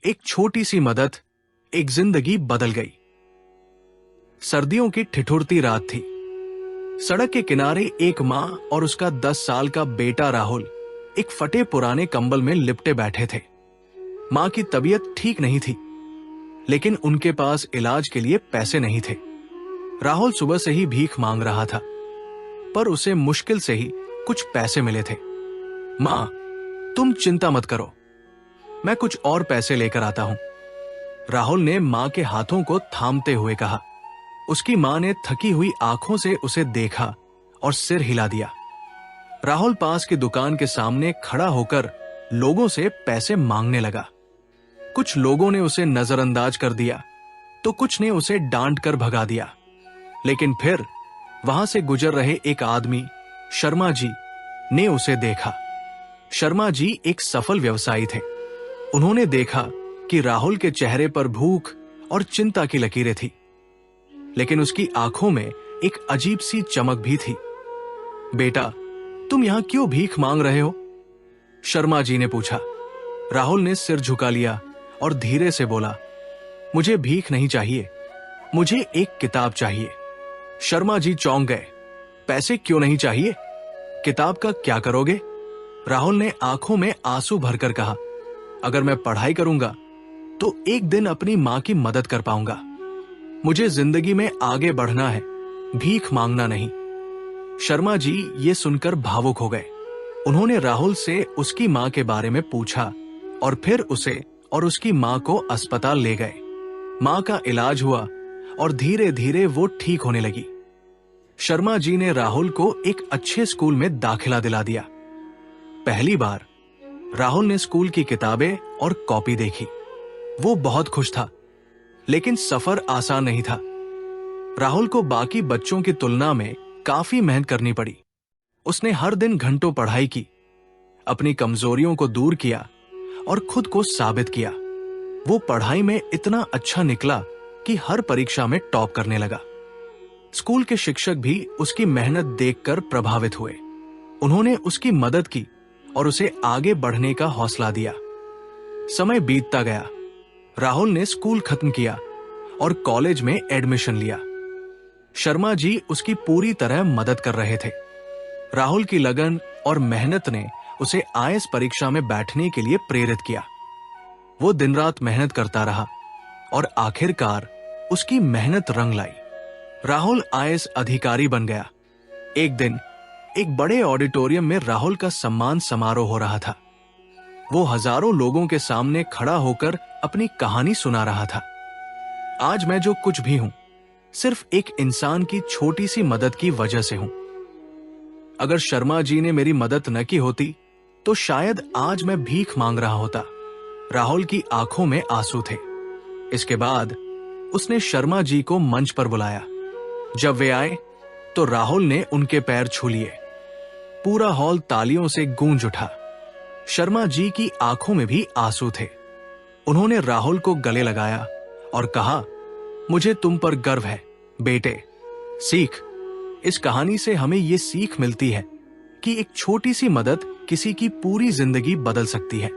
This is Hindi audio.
एक छोटी सी मदद एक जिंदगी बदल गई। सर्दियों की ठिठुरती रात थी। सड़क के किनारे एक मां और उसका 10 साल का बेटा राहुल एक फटे पुराने कंबल में लिपटे बैठे थे। मां की तबीयत ठीक नहीं थी, लेकिन उनके पास इलाज के लिए पैसे नहीं थे। राहुल सुबह से ही भीख मांग रहा था, पर उसे मुश्किल से ही कुछ पैसे मिले थे। मां, तुम चिंता मत करो, मैं कुछ और पैसे लेकर आता हूं, राहुल ने मां के हाथों को थामते हुए कहा। उसकी मां ने थकी हुई आंखों से उसे देखा और सिर हिला दिया। राहुल पास की दुकान के सामने खड़ा होकर लोगों से पैसे मांगने लगा। कुछ लोगों ने उसे नजरअंदाज कर दिया, तो कुछ ने उसे डांट कर भगा दिया। लेकिन फिर वहां से गुजर रहे एक आदमी, शर्मा जी, ने उसे देखा। शर्मा जी एक सफल व्यवसायी थे। उन्होंने देखा कि राहुल के चेहरे पर भूख और चिंता की लकीरें थी, लेकिन उसकी आंखों में एक अजीब सी चमक भी थी। बेटा, तुम यहां क्यों भीख मांग रहे हो? शर्मा जी ने पूछा। राहुल ने सिर झुका लिया और धीरे से बोला, मुझे भीख नहीं चाहिए, मुझे एक किताब चाहिए। शर्मा जी चौंक गए। पैसे क्यों नहीं चाहिए? किताब का क्या करोगे? राहुल ने आंखों में आंसू भरकर कहा, अगर मैं पढ़ाई करूंगा तो एक दिन अपनी मां की मदद कर पाऊंगा। मुझे जिंदगी में आगे बढ़ना है, भीख मांगना नहीं। शर्मा जी ये सुनकर भावुक हो गए। उन्होंने राहुल से उसकी मां के बारे में पूछा और फिर उसे और उसकी मां को अस्पताल ले गए। मां का इलाज हुआ और धीरे धीरे वो ठीक होने लगी। शर्मा जी ने राहुल को एक अच्छे स्कूल में दाखिला दिला दिया। पहली बार राहुल ने स्कूल की किताबें और कॉपी देखी। वो बहुत खुश था, लेकिन सफर आसान नहीं था। राहुल को बाकी बच्चों की तुलना में काफी मेहनत करनी पड़ी। उसने हर दिन घंटों पढ़ाई की, अपनी कमजोरियों को दूर किया और खुद को साबित किया। वो पढ़ाई में इतना अच्छा निकला कि हर परीक्षा में टॉप करने लगा। स्कूल के शिक्षक भी उसकी मेहनत देखकर प्रभावित हुए। उन्होंने उसकी मदद की और उसे आगे बढ़ने का हौसला दिया। समय बीतता गया। राहुल ने स्कूल खत्म किया और कॉलेज में एडमिशन लिया। शर्मा जी उसकी पूरी तरह मदद कर रहे थे। राहुल की लगन और मेहनत ने उसे आईएएस परीक्षा में बैठने के लिए प्रेरित किया। वो दिन रात मेहनत करता रहा और आखिरकार उसकी मेहनत रंग लाई। राहुल आईएएस अधिकारी बन गया। एक दिन एक बड़े ऑडिटोरियम में राहुल का सम्मान समारोह हो रहा था। वो हजारों लोगों के सामने खड़ा होकर अपनी कहानी सुना रहा था। आज मैं जो कुछ भी हूं, सिर्फ एक इंसान की छोटी सी मदद की वजह से हूं। अगर शर्मा जी ने मेरी मदद न की होती तो शायद आज मैं भीख मांग रहा होता। राहुल की आंखों में आंसू थे। इसके बाद उसने शर्मा जी को मंच पर बुलाया। जब वे आए तो राहुल ने उनके पैर छू लिए। पूरा हॉल तालियों से गूंज उठा। शर्मा जी की आंखों में भी आंसू थे। उन्होंने राहुल को गले लगाया और कहा, मुझे तुम पर गर्व है बेटे। सीख, इस कहानी से हमें ये सीख मिलती है कि एक छोटी सी मदद किसी की पूरी जिंदगी बदल सकती है।